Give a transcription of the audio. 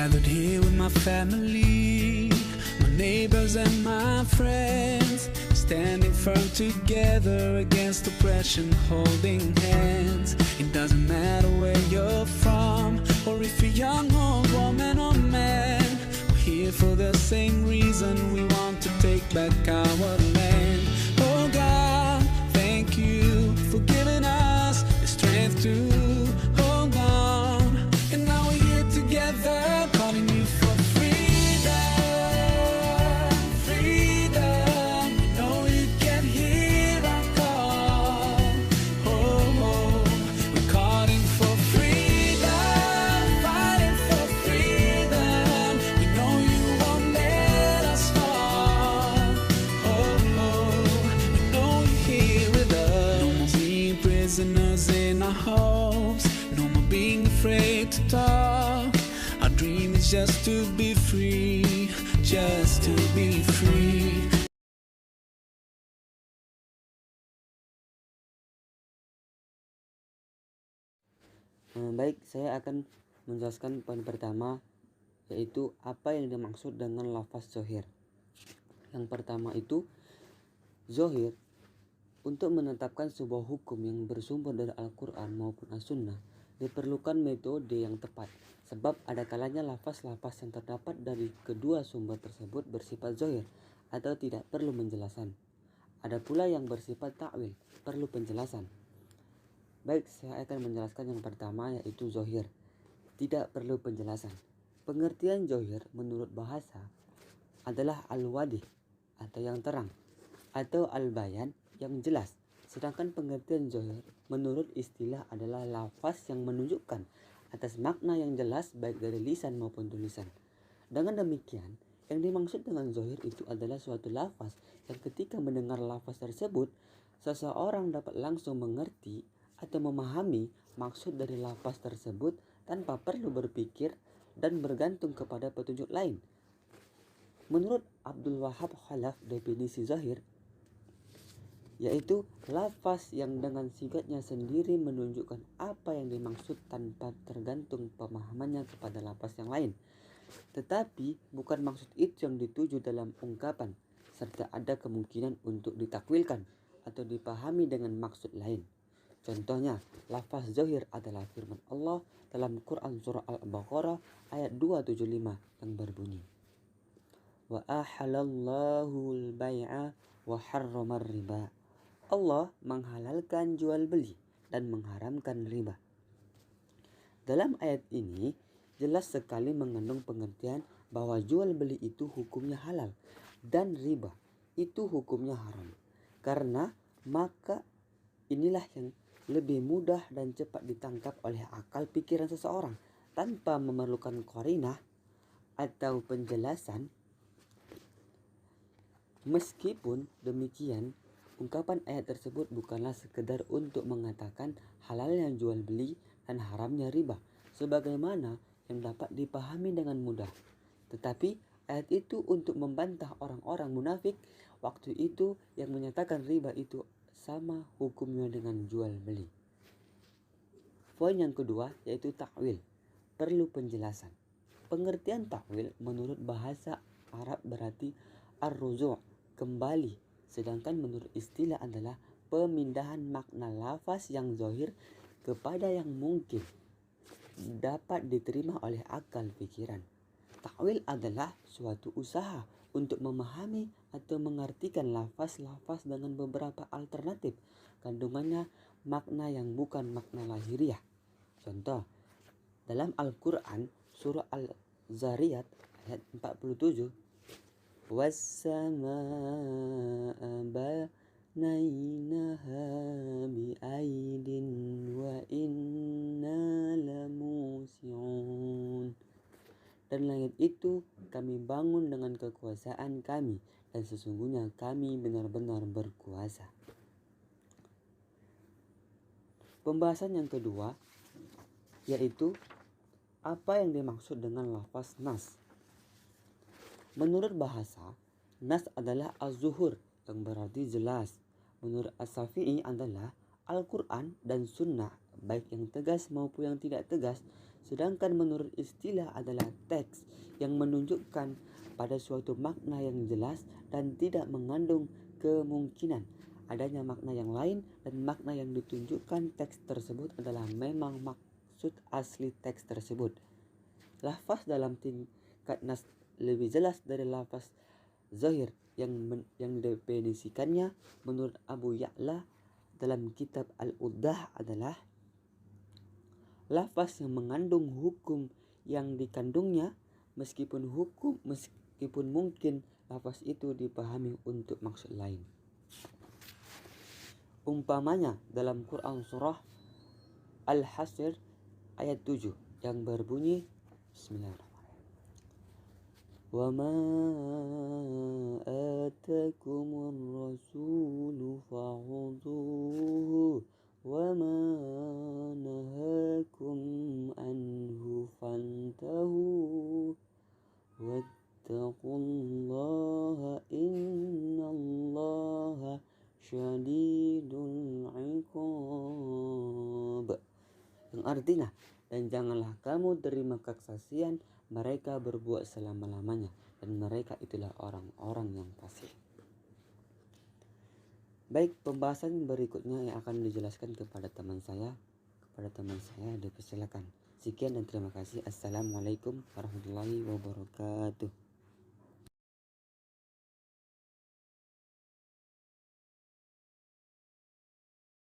gathered here with my family, my neighbors and my friends, standing firm together against oppression, holding hands. It doesn't matter where you're from, or if you're young, old, woman or man, we're here for the same reason. We want to take back our land. Oh God, thank you for giving us the strength to hold on. And now we're here together, calling you for freedom, freedom. We know you can hear our call. Oh, oh, we're calling for freedom, fighting for freedom. We know you won't let us fall. Oh, oh, we know you're here with us. No more being prisoners in our hopes, no more being afraid to talk. Our dream is just to be free, just to be free. Baik, saya akan menjelaskan poin pertama, yaitu apa yang dimaksud dengan lafaz zohir. Yang pertama itu, zohir untuk menetapkan sebuah hukum yang bersumber dari Al-Quran maupun As-Sunnah diperlukan metode yang tepat, sebab ada kalanya lafaz-lafaz yang terdapat dari kedua sumber tersebut bersifat zohir atau tidak perlu penjelasan. Ada pula yang bersifat ta'wil, perlu penjelasan. Baik, saya akan menjelaskan yang pertama, yaitu zohir, tidak perlu penjelasan. Pengertian zohir menurut bahasa adalah al-wadih atau yang terang, atau al-bayan yang jelas. Sedangkan pengertian zohir menurut istilah adalah lafaz yang menunjukkan atas makna yang jelas baik dari lisan maupun tulisan. Dengan demikian, yang dimaksud dengan zohir itu adalah suatu lafaz yang ketika mendengar lafaz tersebut, seseorang dapat langsung mengerti atau memahami maksud dari lafaz tersebut tanpa perlu berpikir dan bergantung kepada petunjuk lain. Menurut Abdul Wahab Khalaf, definisi zohir yaitu lafaz yang dengan sifatnya sendiri menunjukkan apa yang dimaksud tanpa tergantung pemahamannya kepada lafaz yang lain, tetapi bukan maksud itu yang dituju dalam ungkapan, serta ada kemungkinan untuk ditakwilkan atau dipahami dengan maksud lain. Contohnya, lafaz zohir adalah firman Allah dalam Quran surah Al-Baqarah ayat 275 yang berbunyi, wa ahalallahu al-bai'a wa harramar riba. Allah menghalalkan jual beli dan mengharamkan riba. Dalam ayat ini jelas sekali mengandung pengertian bahwa jual beli itu hukumnya halal dan riba itu hukumnya haram. Karena maka inilah yang lebih mudah dan cepat ditangkap oleh akal pikiran seseorang tanpa memerlukan qarinah atau penjelasan. Meskipun demikian, ungkapan ayat tersebut bukanlah sekedar untuk mengatakan halalnya jual beli dan haramnya riba sebagaimana yang dapat dipahami dengan mudah, tetapi ayat itu untuk membantah orang-orang munafik waktu itu yang menyatakan riba itu sama hukumnya dengan jual beli. Poin yang kedua yaitu takwil, perlu penjelasan. Pengertian takwil menurut bahasa Arab berarti ar-ruju', kembali, sedangkan menurut istilah adalah pemindahan makna lafaz yang zohir kepada yang mungkin dapat diterima oleh akal pikiran. Takwil adalah suatu usaha untuk memahami atau mengartikan lafaz-lafaz dengan beberapa alternatif kandungannya makna yang bukan makna lahiriah. Contoh, dalam Al-Quran surah Al-Zariyat ayat 47, was-samaa'a banainaha bi'aidin wa inna lamusi'un. Dan langit itu kami bangun dengan kekuasaan kami, dan sesungguhnya kami benar-benar berkuasa. Pembahasan yang kedua yaitu apa yang dimaksud dengan lafaz nas. Menurut bahasa, nas adalah az-zuhur yang berarti jelas. Menurut As-Syafi'i adalah Al-Quran dan Sunnah, baik yang tegas maupun yang tidak tegas, Sedangkan menurut istilah adalah teks yang menunjukkan pada suatu makna yang jelas dan tidak mengandung kemungkinan adanya makna yang lain, dan makna yang ditunjukkan teks tersebut adalah memang maksud asli teks tersebut. Lafaz dalam tingkat nas lebih jelas dari lafaz zahir yang definisikannya menurut Abu Ya'la dalam kitab Al-Uddah adalah lafaz yang mengandung hukum yang dikandungnya, meskipun mungkin lafaz itu dipahami untuk maksud lain. Umpamanya dalam Quran surah Al-Hasr ayat 7 yang berbunyi Bismillahirrahmanirrahim. Wa ma atakumur rasulu fa'udhuhu wa ma nahakum anhu fantahu wattaqullaha innallaha syadidul iqab, yang artinya, dan janganlah kamu terima kesaksian mereka berbuat selama-lamanya, dan mereka itulah orang-orang yang fasik. Baik, pembahasan berikutnya yang akan dijelaskan kepada teman saya dipersilakan. Sekian dan terima kasih. Assalamualaikum warahmatullahi wabarakatuh.